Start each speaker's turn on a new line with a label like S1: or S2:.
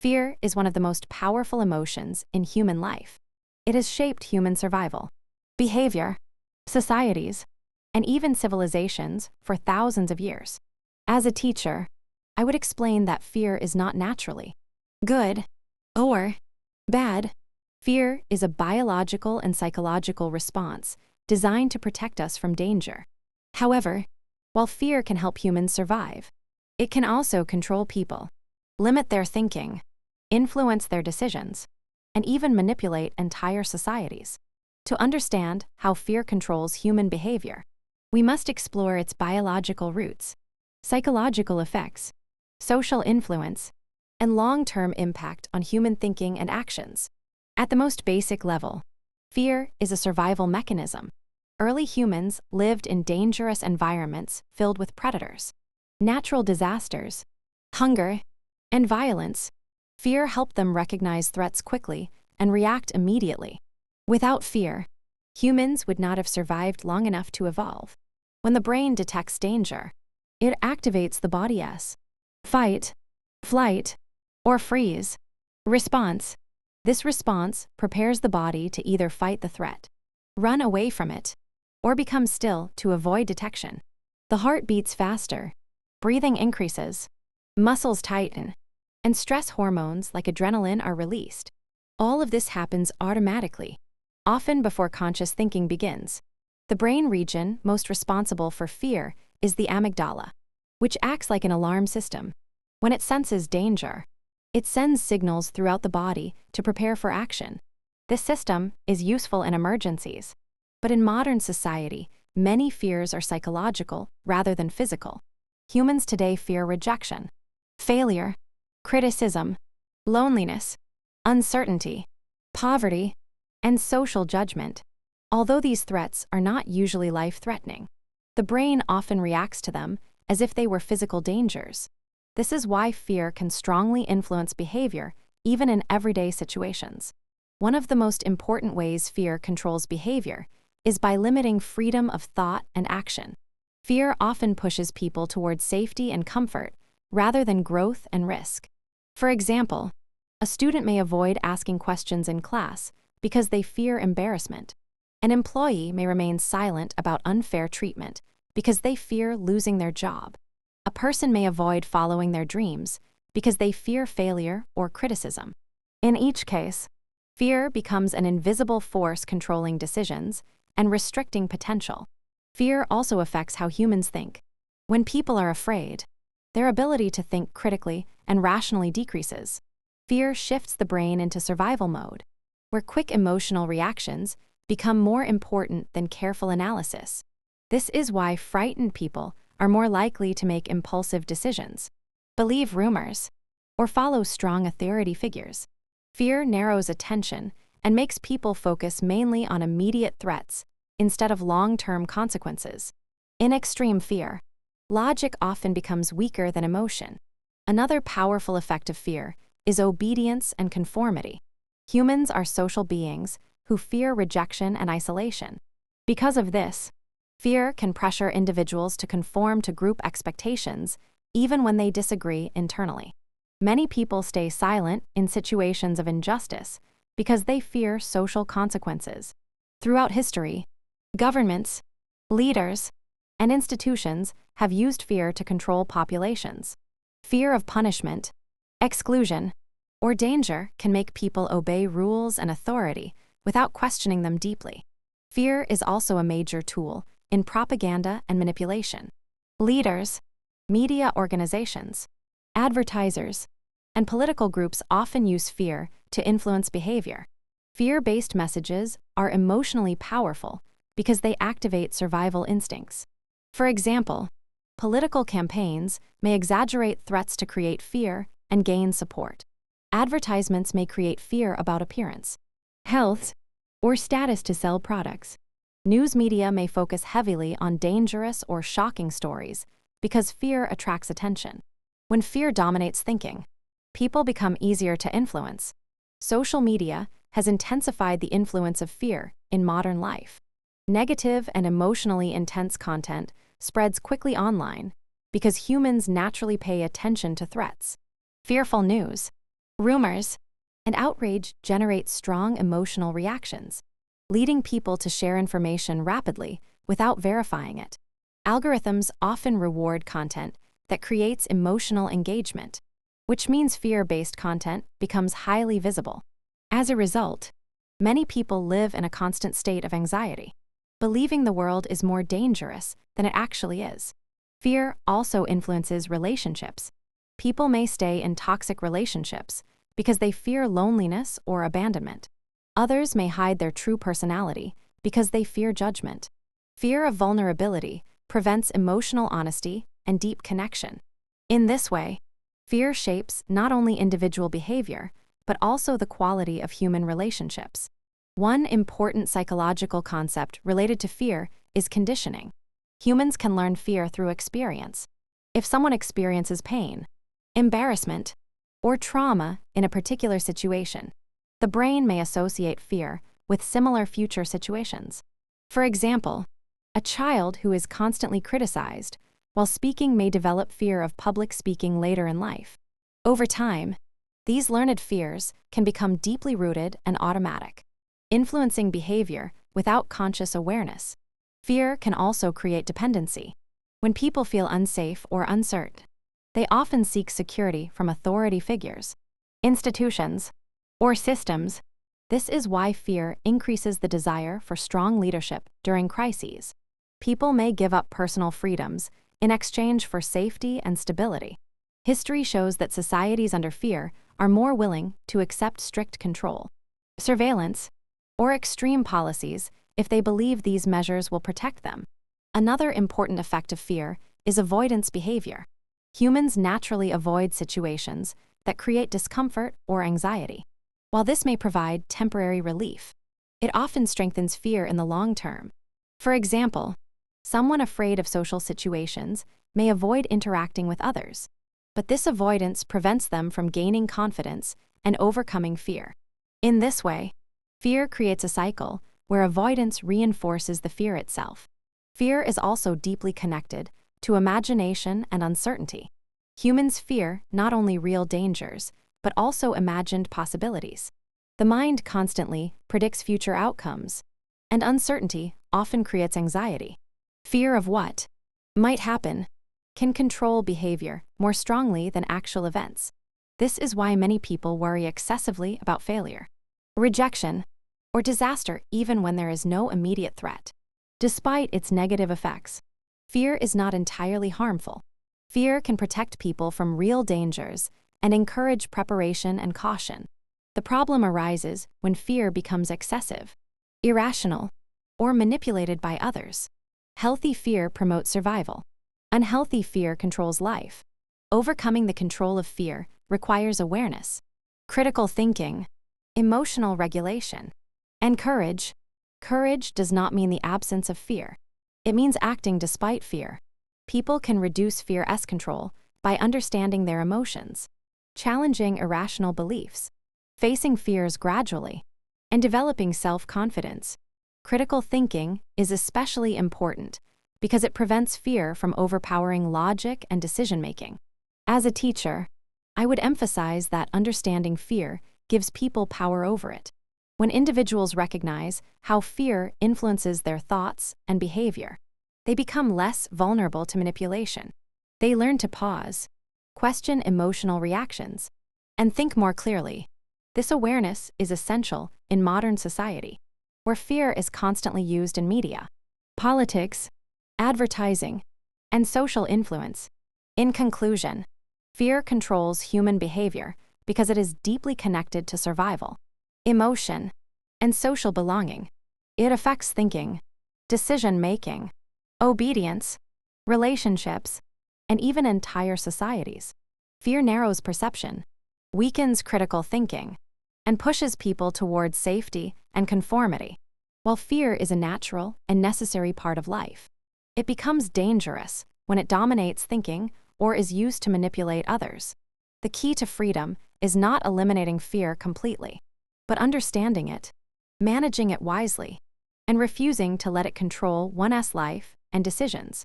S1: Fear is one of the most powerful emotions in human life. It has shaped human survival, behavior, societies, and even civilizations for thousands of years. As a teacher, I would explain that fear is not naturally good or bad. Fear is a biological and psychological response designed to protect us from danger. However, while fear can help humans survive, it can also control people, limit their thinking, influence their decisions, and even manipulate entire societies. To understand how fear controls human behavior, we must explore its biological roots, psychological effects, social influence, and long-term impact on human thinking and actions. At the most basic level, fear is a survival mechanism. Early humans lived in dangerous environments filled with predators, natural disasters, hunger, and violence. Fear helped them recognize threats quickly and react immediately. Without fear, humans would not have survived long enough to evolve. When the brain detects danger, it activates the body's fight, flight, or freeze response. This response prepares the body to either fight the threat, run away from it, or become still to avoid detection. The heart beats faster, breathing increases, muscles tighten, and stress hormones like adrenaline are released. All of this happens automatically, often before conscious thinking begins. The brain region most responsible for fear is the amygdala, which acts like an alarm system. When it senses danger, it sends signals throughout the body to prepare for action. This system is useful in emergencies, but in modern society, many fears are psychological rather than physical. Humans today fear rejection, failure, criticism, loneliness, uncertainty, poverty, and social judgment. Although these threats are not usually life-threatening, the brain often reacts to them as if they were physical dangers. This is why fear can strongly influence behavior, even in everyday situations. One of the most important ways fear controls behavior is by limiting freedom of thought and action. Fear often pushes people towards safety and comfort rather than growth and risk. For example, a student may avoid asking questions in class because they fear embarrassment. An employee may remain silent about unfair treatment because they fear losing their job. A person may avoid following their dreams because they fear failure or criticism. In each case, fear becomes an invisible force controlling decisions and restricting potential. Fear also affects how humans think. When people are afraid, their ability to think critically and rationally decreases. Fear shifts the brain into survival mode, where quick emotional reactions become more important than careful analysis. This is why frightened people are more likely to make impulsive decisions, believe rumors, or follow strong authority figures. Fear narrows attention and makes people focus mainly on immediate threats instead of long-term consequences. In extreme fear, logic often becomes weaker than emotion. Another powerful effect of fear is obedience and conformity. Humans are social beings who fear rejection and isolation. Because of this, fear can pressure individuals to conform to group expectations, even when they disagree internally. Many people stay silent in situations of injustice because they fear social consequences. Throughout history, governments, leaders, and institutions have used fear to control populations. Fear of punishment, exclusion, or danger can make people obey rules and authority without questioning them deeply. Fear is also a major tool in propaganda and manipulation. Leaders, media organizations, advertisers, and political groups often use fear to influence behavior. Fear-based messages are emotionally powerful because they activate survival instincts. For example, political campaigns may exaggerate threats to create fear and gain support. Advertisements may create fear about appearance, health, or status to sell products. News media may focus heavily on dangerous or shocking stories because fear attracts attention. When fear dominates thinking, people become easier to influence. Social media has intensified the influence of fear in modern life. Negative and emotionally intense content spreads quickly online because humans naturally pay attention to threats. Fearful news, Rumors and outrage generate strong emotional reactions, leading people to share information rapidly without verifying it. Algorithms often reward content that creates emotional engagement, which means fear-based content becomes highly visible. As a result, many people live in a constant state of anxiety, believing the world is more dangerous than it actually is. Fear also influences relationships. People may stay in toxic relationships because they fear loneliness or abandonment. Others may hide their true personality because they fear judgment. Fear of vulnerability prevents emotional honesty and deep connection. In this way, fear shapes not only individual behavior, but also the quality of human relationships. One important psychological concept related to fear is conditioning. Humans can learn fear through experience. If someone experiences pain, embarrassment, or trauma in a particular situation, the brain may associate fear with similar future situations. For example, a child who is constantly criticized while speaking may develop fear of public speaking later in life. Over time, these learned fears can become deeply rooted and automatic, influencing behavior without conscious awareness. Fear can also create dependency. When people feel unsafe or uncertain, they often seek security from authority figures, institutions, or systems. This is why fear increases the desire for strong leadership during crises. People may give up personal freedoms in exchange for safety and stability. History shows that societies under fear are more willing to accept strict control, surveillance, or extreme policies if they believe these measures will protect them. Another important effect of fear is avoidance behavior. Humans naturally avoid situations that create discomfort or anxiety. While this may provide temporary relief, it often strengthens fear in the long term. For example, someone afraid of social situations may avoid interacting with others, but this avoidance prevents them from gaining confidence and overcoming fear. In this way, fear creates a cycle where avoidance reinforces the fear itself. Fear is also deeply connected to imagination and uncertainty. Humans fear not only real dangers, but also imagined possibilities. The mind constantly predicts future outcomes, and uncertainty often creates anxiety. Fear of what might happen can control behavior more strongly than actual events. This is why many people worry excessively about failure, rejection, or disaster even when there is no immediate threat. Despite its negative effects, fear is not entirely harmful. Fear can protect people from real dangers and encourage preparation and caution. The problem arises when fear becomes excessive, irrational, or manipulated by others. Healthy fear promotes survival. Unhealthy fear controls life. Overcoming the control of fear requires awareness, critical thinking, emotional regulation, and courage. Courage does not mean the absence of fear. It means acting despite fear. People can reduce fear's control by understanding their emotions, challenging irrational beliefs, facing fears gradually, and developing self-confidence. Critical thinking is especially important because it prevents fear from overpowering logic and decision-making. As a teacher, I would emphasize that understanding fear gives people power over it. When individuals recognize how fear influences their thoughts and behavior, they become less vulnerable to manipulation. They learn to pause, question emotional reactions, and think more clearly. This awareness is essential in modern society, where fear is constantly used in media, politics, advertising, and social influence. In conclusion, fear controls human behavior because it is deeply connected to survival, emotion, and social belonging. It affects thinking, decision-making, obedience, relationships, and even entire societies. Fear narrows perception, weakens critical thinking, and pushes people towards safety and conformity. While fear is a natural and necessary part of life, it becomes dangerous when it dominates thinking or is used to manipulate others. The key to freedom is not eliminating fear completely, but understanding it, managing it wisely, and refusing to let it control one's life and decisions.